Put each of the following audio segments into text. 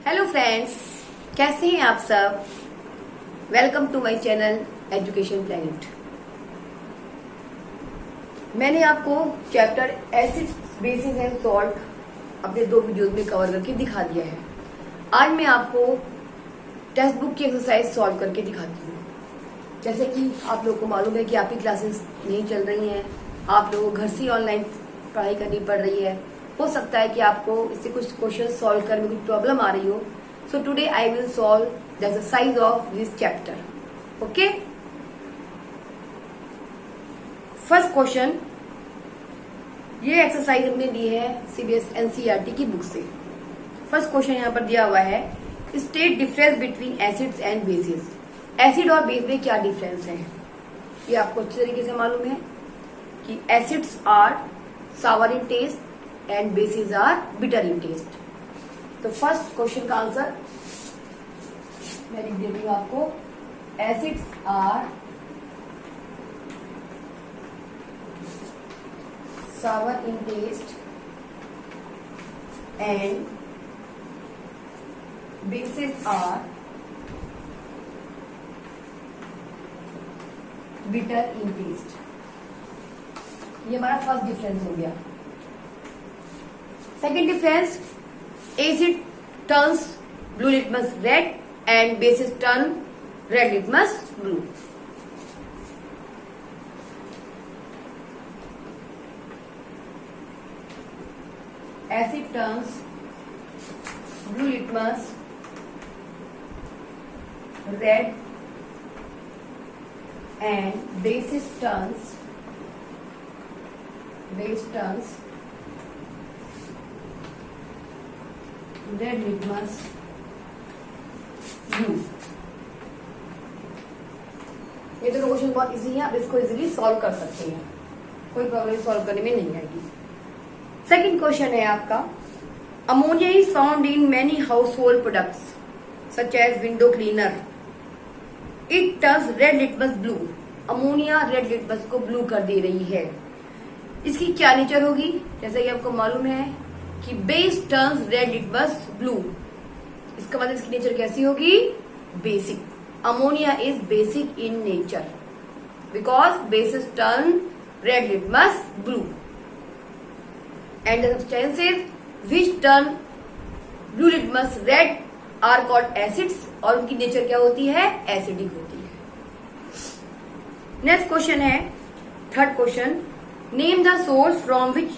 Hello friends, कैसे हैं आप सब। Welcome to my channel education planet. मैंने आपको chapter acids, bases and salt अपने 2 वीडियोस में कवर करके दिखा दिया है। आज मैं आपको टेक्स्ट बुक की एक्सरसाइज सॉल्व करके दिखाती हूँ। जैसे कि आप लोगों को मालूम है कि आपकी क्लासेस नहीं चल रही हैं, आप लोगों को घर से ऑनलाइन पढ़ाई करनी पड़ रही है। हो सकता है कि आपको इससे कुछ क्वेश्चन सॉल्व करने में कुछ प्रॉब्लम आ रही हो। So today I will solve the exercise of this chapter. Okay, first question, ये एक्सरसाइज हमने दी है सीबीएस एनसीईआरटी की बुक से। फर्स्ट क्वेश्चन यहाँ पर दिया हुआ है, state difference between acids and bases. Acid और बेस में क्या डिफरेंस है, ये आपको अच्छी तरीके से मालूम है कि acids are sour in taste and bases are bitter in taste. तो फर्स्ट क्वेश्चन का आंसर मैं लिख देती हूँ आपको, acids are sour in taste and bases are bitter in taste. ये हमारा फर्स्ट डिफरेंस हो गया। Second difference, acid turns blue litmus red and bases turn red litmus blue. Acid turns blue litmus red and base turns red litmus blue। ये तो question बहुत easy है, आप इसको इजीली सॉल्व कर सकते हैं, कोई प्रॉब्लम सॉल्व करने में नहीं आएगी। सेकंड क्वेश्चन है आपका, ammonia is found in many household products such as window cleaner, it turns red litmus blue. Ammonia red litmus को ब्लू कर दे रही है, इसकी क्या नेचर होगी। जैसे कि आपको मालूम है कि base turns red litmus blue, इसका मतलब इसकी नेचर कैसी होगी, basic. Ammonia is basic in nature because bases turn red litmus blue and the substances which turn blue litmus red are called acids, और उनकी नेचर क्या होती है, एसिडिक होती है। नेक्स्ट क्वेश्चन है, third question, name the source from which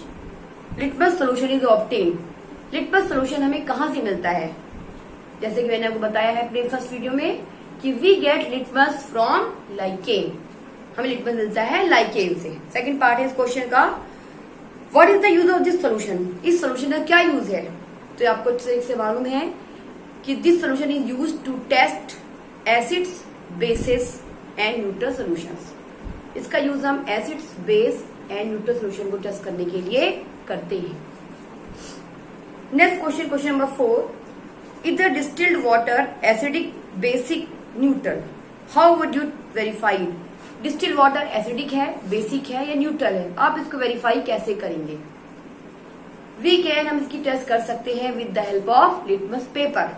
litmus solution is obtained. Litmus solution हमें कहां से मिलता है। जैसे कि मैंने आपको बताया है अपने फर्स्ट वीडियो में कि we get litmus from lichen, हमें लिटमस मिलता है लाइकेन से। सेकंड पार्ट है इस क्वेश्चन का, what is the use of this solution. इस सोल्यूशन का क्या यूज है, तो आपको अच्छे तरीके से मालूम है कि this solution is use to test acids, bases and neutral solutions. इसका यूज हम acids, base and neutral solution को टेस्ट करने के लिए करते हैं। Next question, question number 4, is the distilled water acidic, basic, neutral, how would you verify. Distilled water acidic है, basic है या न्यूट्रल है, आप इसको वेरीफाई कैसे करेंगे। वी कैन, हम इसकी टेस्ट कर सकते हैं with the help of litmus paper.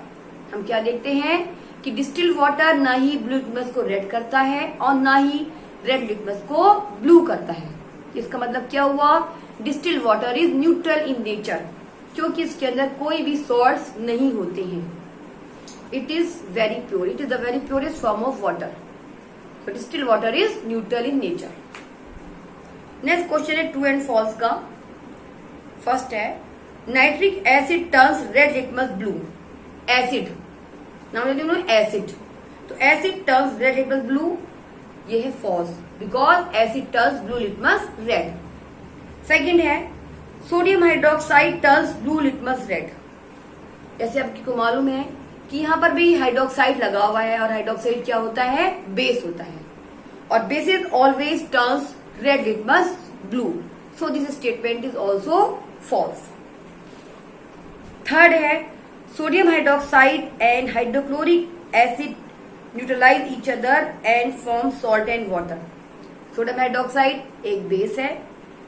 हम क्या देखते हैं कि डिस्टिल्ड वाटर ना ही ब्लू लिटमस को रेड करता है और ना ही रेड लिटमस को ब्लू करता है। इसका मतलब क्या हुआ, distilled water is neutral in nature, क्योंकि इसके अंदर कोई भी सॉल्ट्स नहीं होते हैं। It is very pure, it is the very purest form of water. So distilled water is neutral in nature. Next question है ट्रू एंड फॉल्स का। फर्स्ट है, nitric acid turns red litmus blue. Acid नाम लेते हैं acid, तो acid turns red litmus blue, ये है false because acid turns blue litmus red. Second है, sodium hydroxide turns blue litmus red. जैसे आपको मालूम है कि यहाँ पर भी हाइड्रोक्साइड लगा हुआ है और हाइड्रोक्साइड क्या होता है, बेस होता है, और bases always turns red litmus blue, so this statement is also false. Third है, sodium hydroxide and hydrochloric acid neutralize each other and form salt and water. Sodium hydroxide एक बेस है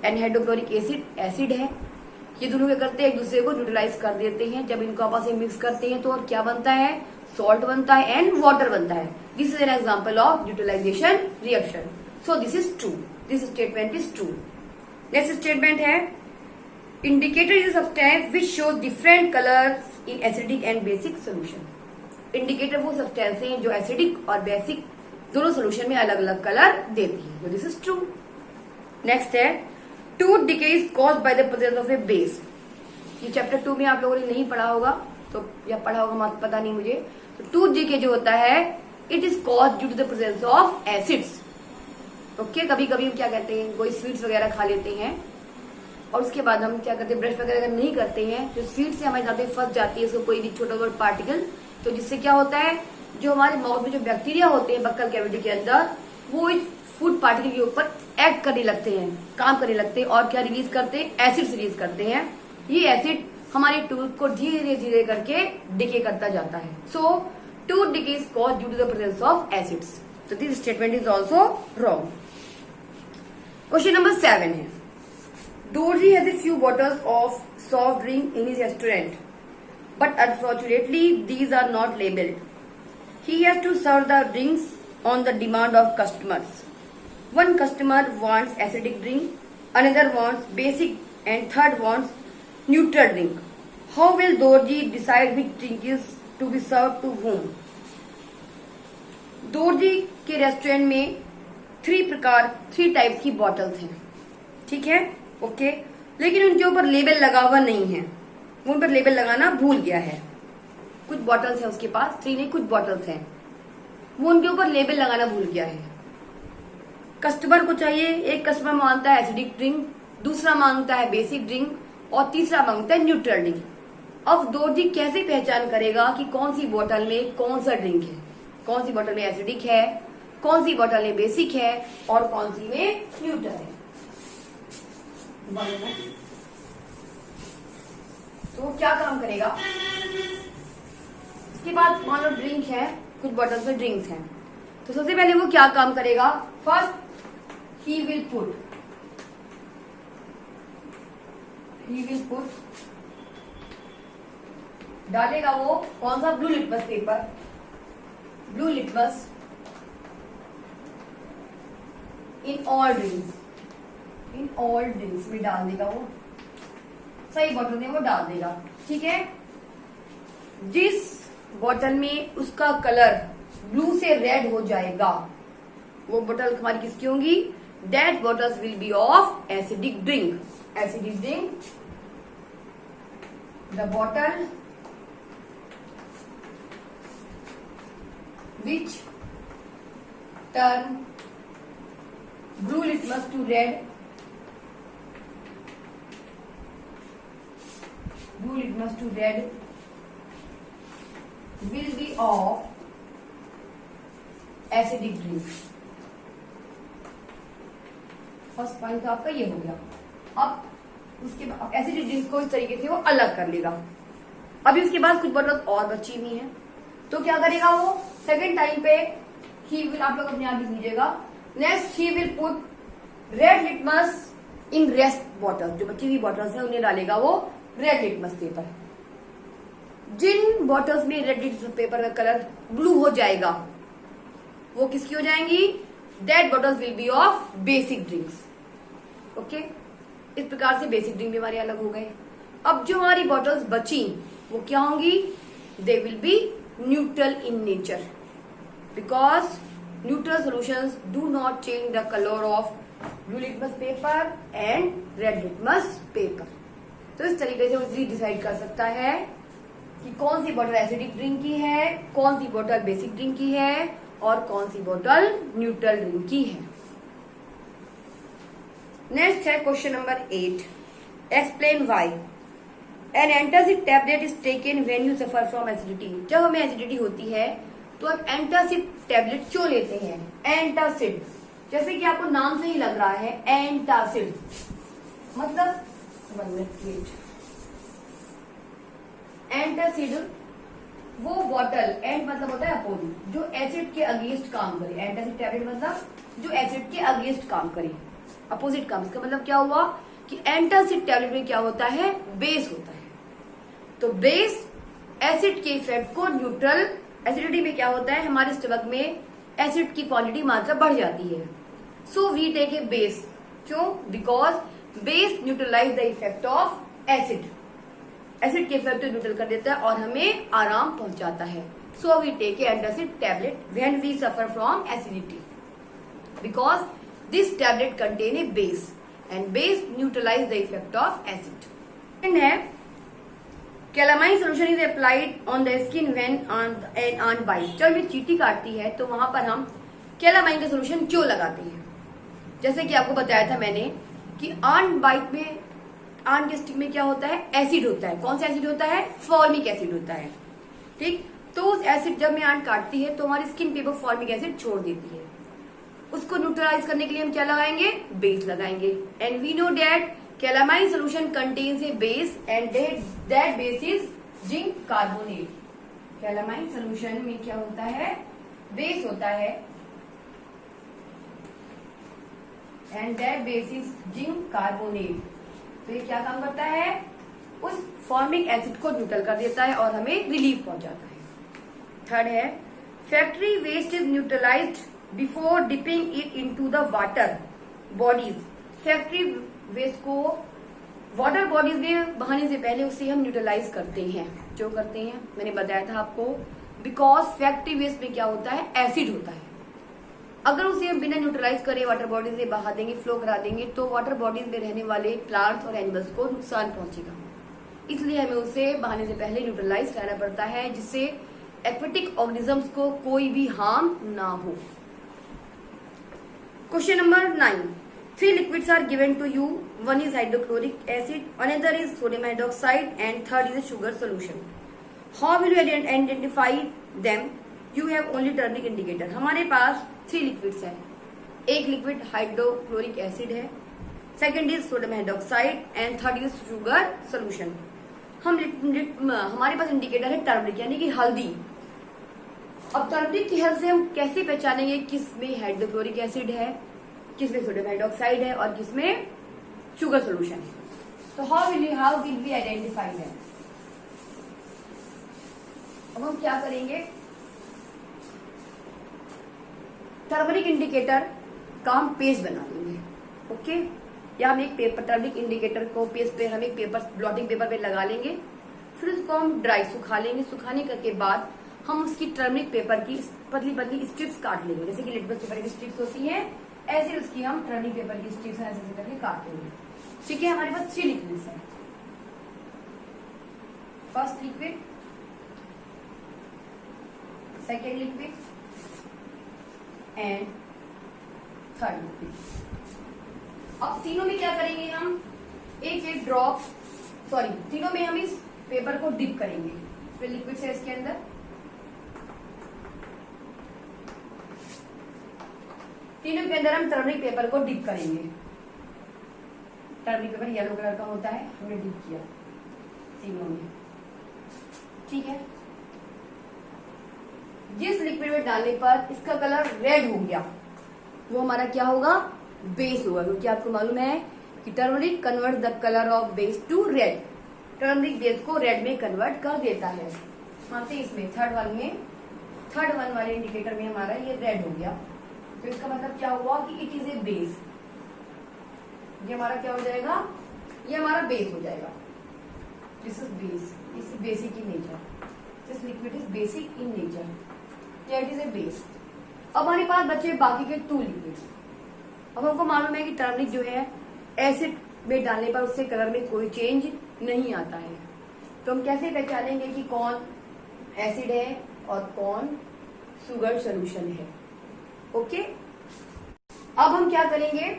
and hydrochloric acid acid है। ये दोनों क्या करते हैं, एक दूसरे को न्यूट्रलाइज कर देते हैं। जब इनको आपस में मिक्स करते हैं तो और क्या बनता है, सॉल्ट बनता है एंड वाटर बनता है। This is an example of neutralization reaction. So this is true, this statement is true. Next statement है, indicator is a substance which shows different colours in acidic and basic solution. Indicator वो substance हैं जो acidic और basic दोनों solution में अलग अलग colour देती है। This is true. नेक्स्ट है, tooth decay is caused by the presence of A base. ये चैप्टर 2 में आप लोगों ने नहीं पढ़ा होगा तो, या पढ़ा होगा मत पता नहीं मुझे। तो टूथ डिके जो होता है, it is caused due to the presence of acids. Okay, कभी कभी हम क्या कहते हैं, कोई स्वीट्स वगैरह खा लेते हैं और उसके बाद हम क्या करते हैं, ब्रश वगैरह अगर नहीं करते हैं तो स्वीट से हमारे दांतों में फंस जाती है उसको कोई भी छोटा बड़ा पार्टिकल। तो जिससे क्या होता है, जो हमारे माउथ में जो बैक्टीरिया होते हैं बक्कल कैविटी के अंदर, वो इस फूड पार्टिकल के ऊपर एक्ट करने लगते हैं, काम करने लगते हैं और क्या रिलीज करते हैं, एसिड रिलीज करते हैं। ये एसिड हमारे टूथ को धीरे धीरे करके डिके करता जाता है। So tooth decay is caused due to the presence of acids. तो this statement is also wrong. Question number 7 है, Dorji has a few bottles of soft drink in his restaurant, but unfortunately these are not labeled. He has to serve the drinks on the demand of customers. One customer wants acidic drink, another wants basic, and third wants neutral drink. How will Dorji decide which drink is to be served to whom? Dorji के restaurant में 3 types की bottles हैं, ठीक है, okay. लेकिन उनके ऊपर label लगा हुआ नहीं है, वो उन पर लेबल लगाना भूल गया है। कुछ बॉटल्स है उसके पास, 3 नहीं कुछ बॉटल्स हैं, वो उनके ऊपर लेबल लगाना भूल गया है। कस्टमर को चाहिए, एक कस्टमर मांगता है एसिडिक ड्रिंक, दूसरा मांगता है बेसिक ड्रिंक और तीसरा मांगता है न्यूट्रल ड्रिंक। अब दोर्जी कैसे पहचान करेगा कि कौन सी बोतल में कौन सा ड्रिंक है, कौन सी बोतल में एसिडिक है, कौन सी बोतल में बेसिक है और कौन सी में न्यूट्रल है? तो वो क्या काम करेगा? इसके बाद मान लो ड्रिंक है, कुछ बॉटल्स में ड्रिंक्स हैं, तो सबसे पहले वो क्या काम करेगा? फर्स्ट ही विल पुट डालेगा वो कौन सा, blue litmus paper, blue litmus in all drinks में डाल देगा, वो सही बॉटल में वो डाल देगा, ठीक है। जिस बॉटल में उसका कलर ब्लू से रेड हो जाएगा, वो बोतल हमारी किसकी होंगी? That bottles will be of acidic drink. Acidic drink, the bottle which turn blue litmus to red, will be of acidic drink. First point तो आपका ये हो गया। अब उसके बाद एसिडिक ड्रिंक को इस तरीके से वो अलग कर लेगा। अभी उसके बाद कुछ बॉटल्स और बची हुई हैं, तो क्या करेगा वो? सेकेंड टाइम पे ही विल, आप लोग अपने आप लिख लीजिएगा, next he will put red litmus in rest bottle, जो बची हुई बॉटल्स है उन्हें डालेगा वो रेड लिटमस पेपर। जिन बॉटल्स में रेड लिटमस पेपर का कलर ब्लू हो जाएगा वो किसकी हो जाएंगी? That bottles will be of basic drinks. Okay, इस प्रकार से बेसिक ड्रिंक भी हमारे अलग हो गए। अब जो हमारी बॉटल्स बची वो क्या होंगी? They will be neutral in nature, because neutral solutions do not change the colour of blue litmus paper and red litmus paper. तो इस तरीके से वो इजीली डिसाइड कर सकता है कि कौन सी बोतल एसिडिक ड्रिंक की है, कौन सी बोतल बेसिक ड्रिंक की है और कौन सी बोतल न्यूट्रल ड्रिंक की है। नेक्स्ट है question number 8, explain why an antacid tablet is taken when you suffer from acidity. जब हमें एसिडिटी होती है तो हम एंटासिड टैबलेट क्यों लेते हैं? एंटासिड, जैसे कि आपको नाम से ही लग रहा है एंटासिड, मतलब एंटासिड वो बॉटल, एंट मतलब होता है अपोजिट, जो एसिड के अगेंस्ट काम करे। एंटासिड टैबलेट मतलब जो एसिड के अगेंस्ट काम करे, अपोजिट काम। इसका मतलब क्या हुआ कि एंटासिड टैबलेट में क्या होता है, बेस होता है। तो बेस एसिड के इफेक्ट को न्यूट्रल, एसिडिटी में क्या होता है, हमारे स्टमक में एसिड की क्वांटिटी मात्रा बढ़ जाती है। So we take a base, क्यों, because base neutralize the effect of acid, acid के इफेक्ट को न्यूट्रल कर देता है और हमें आराम पहुंचाता है। So we take a antacid tablet when we suffer from acidity, because this tablet contain a base and base neutralize the effect of acid. Second है calamine solution is applied on the skin when an ant bite. जब हमें चींटी काटती है तो वहां पर हम कैलामाइन का सोल्यूशन क्यों लगाते हैं? जैसे कि आपको बताया था मैंने कि आंट बाइट में, आंट के स्टिक में क्या होता है, एसिड होता है। कौन सा एसिड होता है, फॉर्मिक एसिड होता है। ठीक, तो उस एसिड जब में आंट काटती है तो हमारी स्किन पे वो फॉर्मिक एसिड छोड़ देती है। उसको न्यूट्रलाइज करने के लिए हम क्या लगाएंगे, बेस लगाएंगे। And we know that calamine solution contains a base and that base is zinc carbonate. Calamine solution में क्या होता है, बेस होता है and that base is zinc carbonate. तो ये क्या काम करता है, उस फॉर्मिक एसिड को न्यूट्रल कर देता है और हमें रिलीफ पहुंचाता है। थर्ड है factory waste is neutralized before dipping it into the water bodies. Factory waste को वाटर बॉडीज में बहाने से पहले उसे हम न्यूट्रलाइज करते हैं। जो करते हैं मैंने बताया था आपको, बिकॉज फैक्ट्री वेस्ट में क्या होता है, एसिड होता है। अगर उसे हम बिना न्यूट्रलाइज करे वाटर बॉडीज में बहा देंगे, फ्लो करा देंगे, तो वाटर बॉडीज में रहने वाले प्लांट्स और एनिमल्स को नुकसान पहुंचेगा। इसलिए हमें उसे बहाने से पहले न्यूट्रलाइज कराना पड़ता है, जिससे एक्वेटिक ऑर्गेनिजम्स को कोई भी हार्म ना हो। Question number 9, 3 liquids are given to you. One is hydrochloric acid, another is sodium hydroxide, and third is a sugar solution. How will you identify them? You have only turmeric indicator. हमारे पास 3 liquids है। एक liquid hydrochloric acid है, second is sodium hydroxide and third is sugar solution. हमारे पास indicator है turmeric, यानी कि हल्दी। अब टर्मरिक की हेल्प से हम कैसे पहचानेंगे किस में हाइड्रोक्लोरिक एसिड है, किसमें सोडियम हाइड्रोक्साइड है और किसमें शुगर सोल्यूशन है? तो how will we identify that? अब हम क्या करेंगे, टर्मरिक इंडिकेटर का हम पेज बना लेंगे। ओके, या हम एक पेपर, टर्मरिक इंडिकेटर को पेज पे हम एक पेपर, ब्लॉटिंग पेपर पे लगा लेंगे, फिर उसको हम ड्राई सुखा लेंगे। सुखाने के बाद हम उसकी टर्मरिक पेपर की पतली पतली स्ट्रिप्स काट लेंगे, जैसे कि लिटमस पेपर की स्ट्रिप्स होती है, ऐसे उसकी हम टर्मरिक पेपर की स्ट्रिप्स ऐसे करके काट लेंगे। ठीक है, हमारे पास 3 लिक्विड्स हैं। First liquid, second liquid and third liquid. अब तीनों में क्या करेंगे हम, एक एक ड्रॉप, सॉरी तीनों में हम इस पेपर को डिप करेंगे। फिर लिक्विड है इसके अंदर, तीनों के अंदर हम टर्मरिक पेपर को डिप करेंगे। टर्मरिक पेपर येलो कलर का होता है, हमने डिप किया तीनों में। ठीक है, जिस लिक्विड में डालने पर इसका कलर रेड हो गया, वो हमारा क्या होगा, बेस होगा। क्योंकि आपको मालूम है कि turmeric convert the colour of base to red. Turmeric base को रेड में कन्वर्ट कर देता है। मानते इसमें थर्ड वन वाले इंडिकेटर में हमारा ये रेड हो गया, तो इसका मतलब क्या हुआ कि इट इज ए बेस। ये हमारा क्या हो जाएगा, ये हमारा बेस हो जाएगा। This is base, this is basic in nature, this liquid is basic in nature, it is a base. अब हमारे पास बचे बाकी के 2 लिक्विड्स। अब हमको मालूम है कि टर्मरिक जो है एसिड में डालने पर उससे कलर में कोई चेंज नहीं आता है, तो हम कैसे पहचानेंगे कि कौन एसिड है और कौन शुगर सोल्यूशन है? ओके, अब हम क्या करेंगे,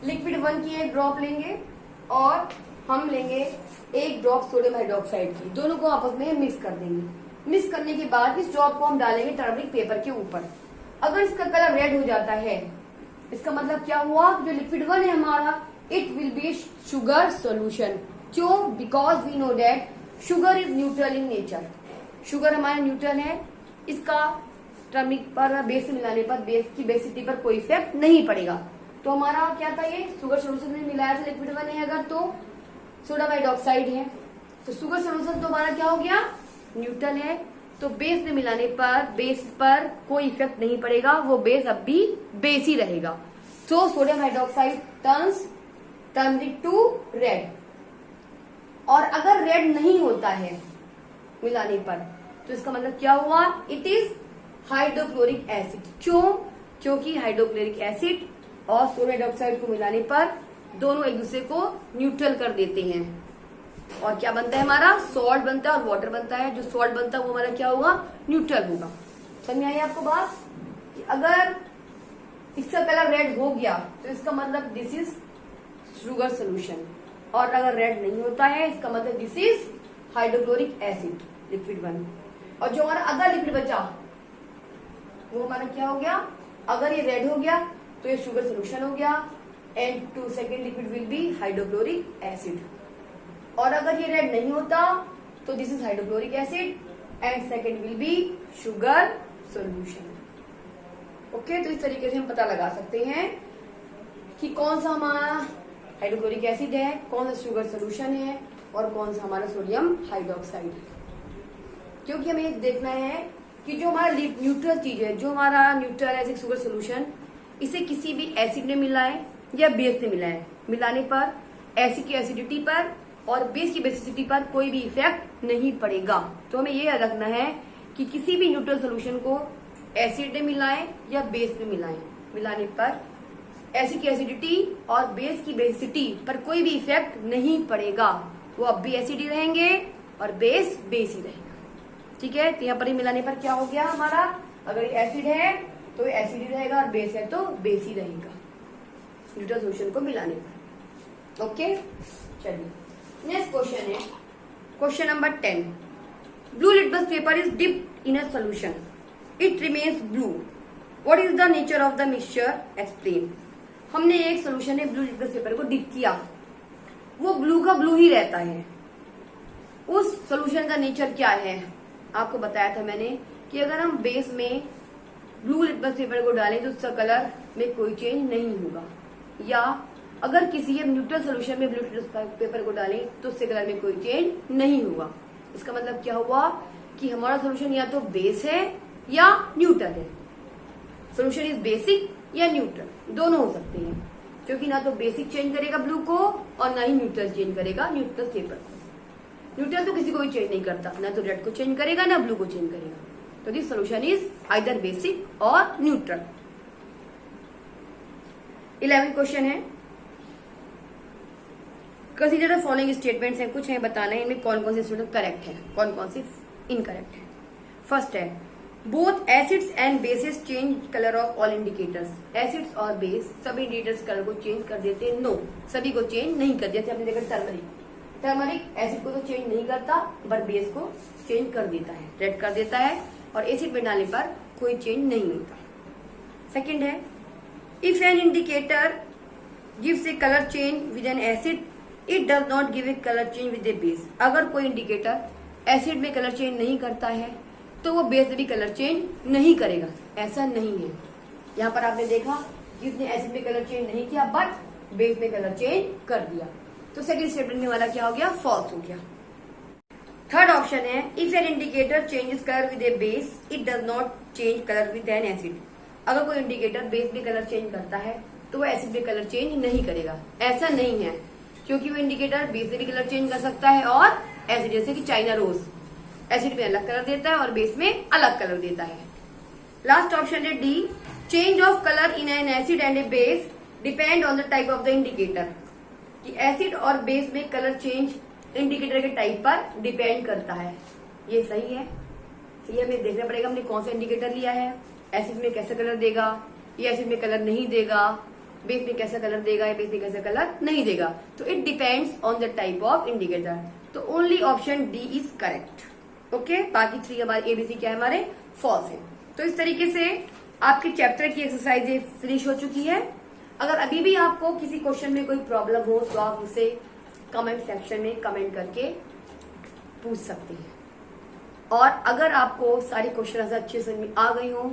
लिक्विड 1 की एक ड्रॉप लेंगे और हम लेंगे एक ड्रॉप सोडियम हाइड्रोक्साइड की, दोनों को आपस में मिक्स कर देंगे। मिक्स करने के बाद इस ड्रॉप को हम डालेंगे टर्मरिक पेपर के ऊपर। अगर इसका कलर रेड हो जाता है, इसका मतलब क्या हुआ, जो लिक्विड 1 है हमारा, it will be sugar solution. क्यों? Because we know that sugar is neutral in nature. Sugar हमारा न्यूट्रल है, इसका टर्मरिक पर बेस से मिलाने पर बेस की बेसिसिटी पर कोई इफेक्ट नहीं पड़ेगा। तो हमारा क्या था, ये शुगर सोल्यूशन में मिलाया था लिक्विड 1 है अगर, तो सोडियम हाइड्रोक्साइड है, तो शुगर सोल्यूशन तो हमारा क्या हो गया, न्यूट्रल है। तो बेस में मिलाने पर बेस पर कोई इफेक्ट नहीं पड़ेगा, वो बेस अब भी बेस ही रहेगा। तो sodium hydroxide turns turmeric to red. और अगर रेड नहीं होता है मिलाने पर, तो इसका मतलब क्या हुआ, इट इज हाइड्रोक्लोरिक एसिड। क्यों, क्योंकि हाइड्रोक्लोरिक एसिड और सोडियम हाइड्रोक्साइड को मिलाने पर दोनों एक दूसरे को न्यूट्रल कर देते हैं, और क्या बनता है हमारा, सॉल्ट बनता है और वाटर बनता है। जो सॉल्ट बनता है वो हमारा क्या होगा, न्यूट्रल होगा। समझ में आई आपको बात, कि अगर इसका कलर रेड हो गया तो इसका मतलब दिस इज शुगर सोल्यूशन, और अगर रेड नहीं होता है इसका मतलब this is hydrochloric acid liquid 1। और जो हमारा अदर लिक्विड बचा वो हमारा क्या हो गया, अगर ये रेड हो गया तो ये शुगर सोल्यूशन हो गया, and to second liquid will be hydrochloric acid. और अगर ये रेड नहीं होता तो this is hydrochloric acid and second will be sugar solution. Okay, तो इस तरीके से हम पता लगा सकते हैं कि कौन सा हमारा हाइड्रोक्लोरिक एसिड है, कौन सा शुगर सोल्यूशन है और कौन सा हमारा सोडियम हाइड्रोक्साइड है। क्योंकि हमें ये देखना है कि जो हमारा न्यूट्रल चीज है, जो हमारा न्यूट्रल एसिड शुगर सोल्यूशन, इसे किसी भी एसिड में मिलाए या बेस में मिलाए, मिलाने पर एसिड की एसिडिटी पर और बेस की बेसिसिटी पर कोई भी इफेक्ट नहीं पड़ेगा। तो हमें ये याद रखना है कि किसी भी न्यूट्रल सोल्यूशन को एसिड में मिलाएं या बेस में मिलाएं, मिलाने पर एसिड की एसिडिटी और बेस की बेसिसिटी पर कोई भी इफेक्ट नहीं पड़ेगा, वो अब भी एसिड ही रहेंगे और बेस बेस ही रहेगा। ठीक है, तो यहाँ पर ही मिलाने पर क्या हो गया हमारा, अगर एसिड है तो एसिड ही रहेगा और बेस है तो बेस ही रहेगा न्यूट्रल सोल्यूशन को मिलाने पर। ओके, चलिए नेक्स्ट क्वेश्चन है question number 10। Blue litmus paper is dipped in a solution, it remains blue, what is the nature of the mixture, explain. हमने एक सोल्यूशन में ब्लू लिटमस पेपर को डिप किया, वो ब्लू का ब्लू ही रहता है। उस सोल्यूशन का नेचर क्या है, आपको बताया था मैंने कि अगर हम बेस में ब्लू लिटमस पेपर को डालें तो उसका कलर में कोई चेंज नहीं होगा, या अगर किसी न्यूट्रल सोल्यूशन में ब्लू लिटमस पेपर को डालें तो उससे कलर में कोई चेंज नहीं होगा। इसका मतलब क्या हुआ कि हमारा सोल्यूशन या तो बेस है या न्यूट्रल है। सोल्यूशन इज बेसिक या न्यूट्रल, दोनों हो सकते हैं, क्योंकि ना तो बेसिक चेंज करेगा ब्लू को और ना ही न्यूट्रल चेंज करेगा न्यूट्रल पेपर को। न्यूट्रल तो किसी को भी चेंज नहीं करता, ना तो रेड को चेंज करेगा ना ब्लू को चेंज करेगा। तो this solution is either basic और न्यूट्रल। 11 क्वेश्चन है, कंसीडर द फॉलोइंग स्टेटमेंट्स हैं, कुछ हैं बताना है, इनमें कौन कौन से स्टेटमेंट करेक्ट है, कौन कौन से इनकरेक्ट है। फर्स्ट है, both acids and bases change colour of all indicators. Acids और बेस सभी इंडिकेटर्स कलर को चेंज कर देते हैं, नो, सभी को चेंज नहीं कर, जैसे आपने देखा टर्मरिक एसिड को तो चेंज नहीं करता बट बेस को चेंज कर देता है, रेड कर देता है, और एसिड में डालने पर कोई चेंज नहीं होता। सेकंड है, if an indicator gives A colour change with N acid it does not give a colour change with A base. अगर कोई इंडिकेटर एसिड में कलर चेंज नहीं करता है तो वो बेस में भी कलर चेंज नहीं करेगा, ऐसा नहीं है। यहाँ पर आपने देखा कि उसने एसिड में कलर चेंज नहीं किया बट बेस में कलर चेंज कर दिया, तो सेकंड स्टेटमेंट में वाला क्या हो गया, फॉल्स हो गया। थर्ड ऑप्शन है, if an indicator changes colour with A base it does not change colour with N acid. अगर कोई इंडिकेटर बेस में कलर चेंज करता है तो वो एसिड में कलर चेंज नहीं करेगा, ऐसा नहीं है, क्योंकि वो इंडिकेटर बेस में भी कलर चेंज कर सकता है और एसिड, जैसे कि चाइना रोज एसिड में अलग कलर देता है और बेस में अलग कलर देता है। लास्ट ऑप्शन है D, change of colour in an acid and A base depend on the type of the indicator. कि एसिड और बेस में कलर चेंज इंडिकेटर के टाइप पर डिपेंड करता है, ये सही है। ये हमें देखना पड़ेगा हमने कौन सा इंडिकेटर लिया है, एसिड में कैसा कलर देगा, ये एसिड में कलर नहीं देगा, बेस में कैसा कलर देगा, या बेस में कैसा कलर नहीं देगा। तो it depends on the type of indicator. तो only option D is correct. Okay, बाकी 3 हमारे एबीसी क्या है, हमारे फॉल्स है। तो इस तरीके से आपके चैप्टर की एक्सरसाइज फिनिश हो चुकी है। अगर अभी भी आपको किसी क्वेश्चन में कोई प्रॉब्लम हो तो आप उसे कमेंट सेक्शन में कमेंट करके पूछ सकते हैं। और अगर आपको सारे क्वेश्चन अच्छे से समझ में आ गई हो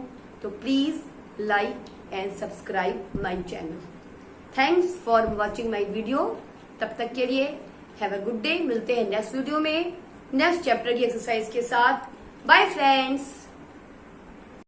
तो please like and subscribe my channel. Thanks for watching my video. तब तक के लिए हैव अ गुड डे। मिलते हैं नेक्स्ट वीडियो में नेक्स्ट चैप्टर की एक्सरसाइज के साथ। Bye friends.